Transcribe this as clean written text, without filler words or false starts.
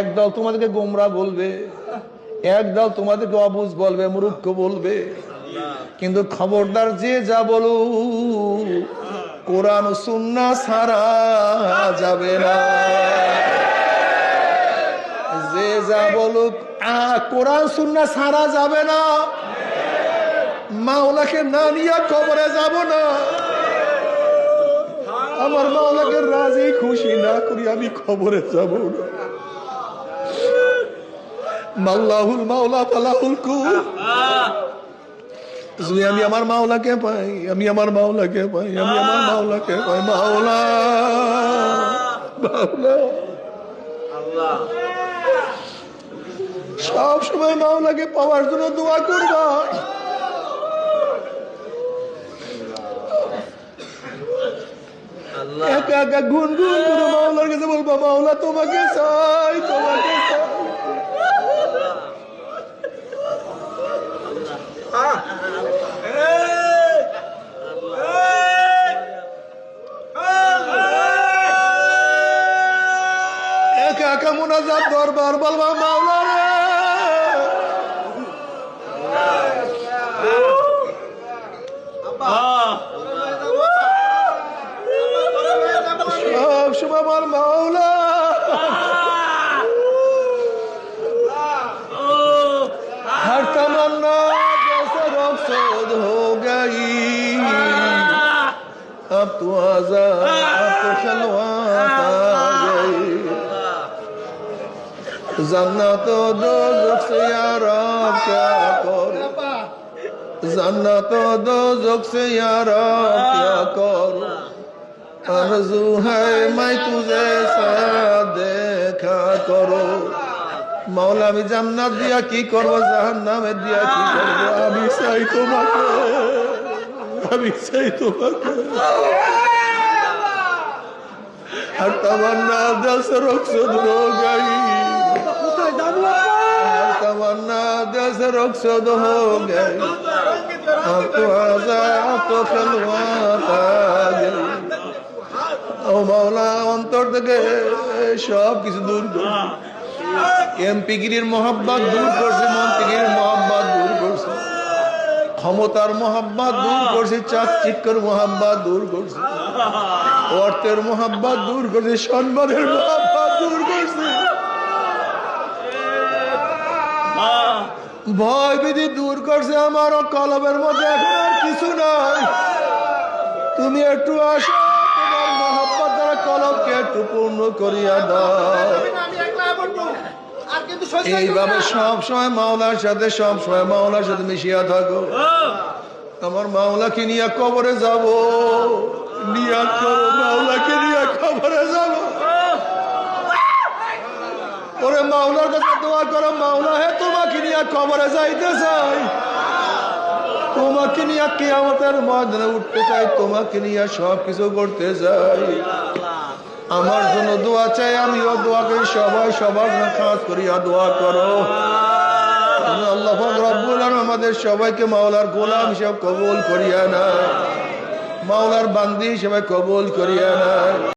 একদল তোমাদেরকে গোমরা বলবে, একদল তোমাদেরকে অবুঝ বলবে, মূর্খ বলবে, কিন্তু খবরদার যে যা বলো কোরআন সুন্নাহ ছাড়া যাবে না। যে যা বলুক কোরআন সুন্নাহ ছাড়া যাবে না। মাওলাকে না নিয়ে কবরে যাব না। আমার মাওলাকে রাজি খুশি না করি আমি কবরে যাব না। মাল্লাহুল মাওলা ফালাহুল কুল। যদি আমি আমার মাওলাকে পাই, আমি আমার মাওলাকে পাই, আমি আমার মাওলাকে পাই। মাওলা মাওলা সব সময় মাওলাকে পাওয়ার জন্য দোয়া করবা। একা একা গুনগুন করে মাওলার কাছে বলবা, মাওলা তোমাকে চাই, তোমাকে চাই। একা একা মুনাজাত দরবার বলবা, মাওলা রে সব সময় আমার মাওলা हर तमन्ना जैसे रुखसत हो गई, अब तो आज़ाद, अब तो खलवत आ गई। जन्नत और दोज़ख से यार अब क्या करूं, जन्नत और दोज़ख से यार अब क्या करूं। आरज़ू है मैं तुझे साथ देखा करूं। মাওলা আমি জান্নাত দিয়া কি করব, জাহান্নামে দিয়া কি করব, আমি চাই তোমাকে, আমি চাই তোমাকে। हर तमन्ना दिल से रुखसत हो गई, हर तमन्ना दिल से रुखसत हो गई, अब तो आज़ाद, अब तो खलवत आ गई। ও মাওলা অন্তর থেকে সব কিছু দূর করে এমপিগিরির মোহাব্বত দূর করছে, মন্ত্রীগিরির মোহাব্বত দূর করছে, ক্ষমতার মোহাব্বত দূর করছে, চাকচিক্যর মোহাব্বত দূর করছে, অর্থের মোহাব্বত দূর করছে, সম্মানের মোহাব্বত দূর করছে, ভয় ভীতি দূর করছে। আমার কলবের মধ্যে এখন আর কিছু নাই। তুমি একটু আসো, তোমার মোহাব্বত দ্বারা কলবকে একটু পূর্ণ করিয়া দাও। এইভাবে সব সময় মাওলার সাথে, সব সময় মাওলার সাথে মিশিয়া থাকো। আমার মাওলাকে নিয়ে কবরে যাব, নিয়াত করো মাওলাকে নিয়ে কবরে যাব। ওরে মাওলার কাছে দোয়া করো, মাওলা হে তোমাকে নিয়ে কবরে যাইতে চাই, তোমাকে নিয়ে কিয়ামতের ময়দানে উঠতে চাই, তোমাকে নিয়ে সবকিছু করতে চাই। আমার জন্য দোয়া চাই, আমিও দোয়া করি, সবাই সবার জন্য খাস করিয়া দোয়া করো। আল্লাহ পাক রব্বুল আলামিন আমাদের সবাইকে মাওলার গোলাম হিসেবে কবুল করিয়া না, মাওলার বান্দি হিসেবে কবুল করিয়া না।